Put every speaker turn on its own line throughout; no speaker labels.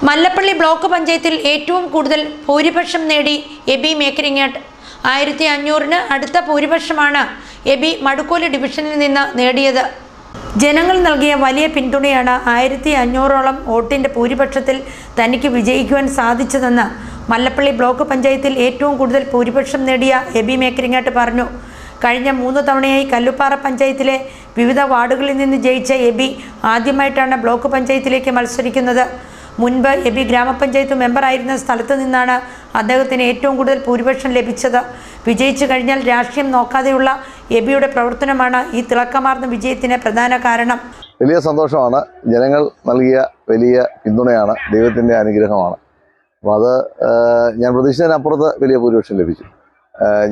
Mallappally block പഞ്ചായത്തിൽ ഏറ്റവും കൂടുതൽ ഭൂരിപക്ഷം നേടി എബി മേക്കരിങ്ങാട്ട്. 1500-ന് അടുത്ത ഭൂരിപക്ഷമാണ് എബി മടുക്കോല് ഡിവിഷനിൽ നിന്ന് നേടിയത്. ജനങ്ങൾ നൽകിയ വലിയ പിന്തുണയാണ് 1500ഓളം വോട്ടിൻ്റെ ഭൂരിപക്ഷത്തിൽ തനിക്ക് വിജയിക്കുവാൻ സാധിച്ചതെന്ന് മല്ലപ്പള്ളി ബ്ലോക്ക് പഞ്ചായത്തിൽ ഏറ്റവും കൂടുതൽ ഭൂരിപക്ഷം നേടിയ എബി മേക്കരിങ്ങാട്ട് പറഞ്ഞു. കഴിഞ്ഞ 3 തവണയായി കല്ലുപ്പാറ പഞ്ചായത്തിലെ വിവിധ വാർഡുകളിൽ നിന്ന് ജയിച്ച എബി ആദ്യമായിട്ടാണ് ബ്ലോക്ക് പഞ്ചായത്തിലേക്ക് മത്സരിക്കുന്നത്. മുൻപ് എബി ഗ്രാമപഞ്ചായത്ത് മെമ്പറായിരുന്ന സ്ഥലത്ത് നിന്നാണ് അദ്ദേഹത്തിന് ഏറ്റവും കൂടുതൽ ഭൂരിപക്ഷം ലഭിച്ചത്. വിജയിച്ചു കഴിഞ്ഞാൽ രാഷ്ട്രീയം നോക്കാതെയുള്ള എബിയുടെ പ്രവർത്തനമാണ് ഈ തിളക്കമാർന്ന വിജയത്തിന് പ്രധാന കാരണം.
വലിയ സന്തോഷമാണ്. ജനങ്ങൾ നൽകിയ വലിയ പിന്തുണയാണ്, ദൈവത്തിൻ്റെ അനുഗ്രഹമാണ്. അപ്പോൾ അത് ഞാൻ പ്രതീക്ഷിച്ചതിനപ്പുറത്ത് വലിയ ഭൂരിപക്ഷം ലഭിച്ചു.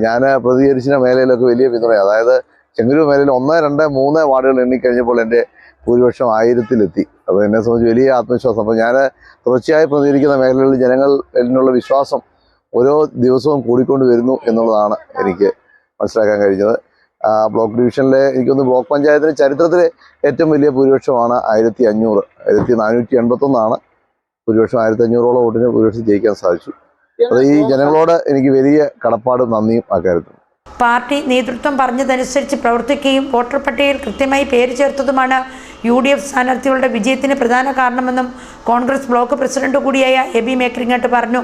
ഞാൻ പ്രതികരിച്ച മേഖലയിലൊക്കെ വലിയ പിന്തുണ, അതായത് ചെങ്ങന്നൂർ മേഖലയിൽ 1, 2, 3 വാർഡുകൾ എണ്ണിക്കഴിഞ്ഞപ്പോൾ എൻ്റെ ഭൂരിപക്ഷം 1000-ലെത്തി. അപ്പോൾ എന്നെ സംബന്ധിച്ച് വലിയ ആത്മവിശ്വാസം. അപ്പോൾ ഞാൻ തുടർച്ചയായി പ്രതികരിക്കുന്ന മേഖലകളിൽ ജനങ്ങൾ എന്നുള്ള വിശ്വാസം ഓരോ ദിവസവും കൂടിക്കൊണ്ട് വരുന്നു എന്നുള്ളതാണ് എനിക്ക് മനസ്സിലാക്കാൻ കഴിഞ്ഞത്. ബ്ലോക്ക് ഡിവിഷനിലെ എനിക്കൊന്ന് ബ്ലോക്ക് പഞ്ചായത്തിലെ ചരിത്രത്തിലെ ഏറ്റവും വലിയ ഭൂരിപക്ഷമാണ് 1500. 1481 ഭൂരിപക്ഷം. 1500ഓളം വോട്ടിന് ഭൂരിപക്ഷം ജയിക്കാൻ സാധിച്ചു. അത് ഈ ജനങ്ങളോട് എനിക്ക് വലിയ കടപ്പാടും നന്ദിയും അക്കാര്യത്തിൽ.
പാർട്ടി നേതൃത്വം പറഞ്ഞതനുസരിച്ച് പ്രവർത്തിക്കുകയും വോട്ടർ പട്ടികയിൽ കൃത്യമായി പേര് ചേർത്തതുമാണ് UDF സ്ഥാനാർത്ഥികളുടെ വിജയത്തിന് പ്രധാന കാരണമെന്നും കോൺഗ്രസ് ബ്ലോക്ക് പ്രസിഡന്റ് കൂടിയായ എബി മേക്കരിങ്ങാട്ട് പറഞ്ഞു.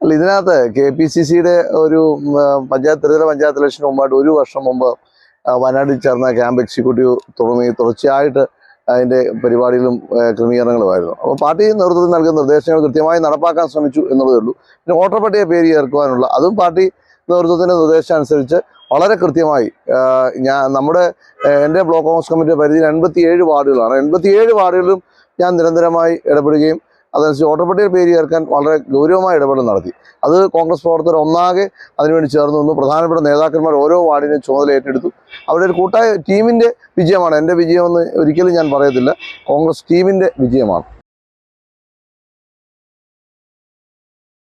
അല്ല, ഇതിനകത്ത് KPCCയുടെ ഒരു പഞ്ചായത്ത് ഇലക്ഷന് മുമ്പായിട്ട് 1 വർഷം മുമ്പ് വയനാട്ടിൽ ചേർന്ന ക്യാമ്പ് എക്സിക്യൂട്ടീവ് തുടർച്ചയായിട്ട് അതിൻ്റെ പരിപാടികളും ക്രമീകരണങ്ങളുമായിരുന്നു. അപ്പോൾ പാർട്ടി നേതൃത്വത്തിൽ നൽകുന്ന നിർദ്ദേശങ്ങൾ കൃത്യമായി നടപ്പാക്കാൻ ശ്രമിച്ചു എന്നുള്ളതേ ഉള്ളൂ. പിന്നെ വോട്ടർ പട്ടിക പേര് ചേർക്കുവാനുള്ള അതും പാർട്ടി നേതൃത്വത്തിൻ്റെ നിർദ്ദേശം അനുസരിച്ച് വളരെ കൃത്യമായി എൻ്റെ ബ്ലോക്ക് കോൺഗ്രസ് കമ്മിറ്റി പരിധിയിൽ 87 വാർഡുകളാണ്. 87 വാർഡുകളിലും ഞാൻ നിരന്തരമായി ഇടപെടുകയും അതനുസരിച്ച് വോട്ടർ പട്ടിക പേര് ചേർക്കാൻ വളരെ ഗൗരവമായ ഇടപെടൽ നടത്തി. അത് കോൺഗ്രസ് പ്രവർത്തകർ ഒന്നാകെ അതിനുവേണ്ടി ചേർന്ന് നിന്നു. പ്രധാനപ്പെട്ട നേതാക്കന്മാർ ഓരോ വാർഡിനെയും ചുമതല ഏറ്റെടുത്തു. അവിടെ ഒരു കൂട്ടായ ടീമിൻ്റെ വിജയമാണ്. എൻ്റെ വിജയമെന്ന് ഒരിക്കലും ഞാൻ പറയത്തില്ല, കോൺഗ്രസ് ടീമിൻ്റെ വിജയമാണ്.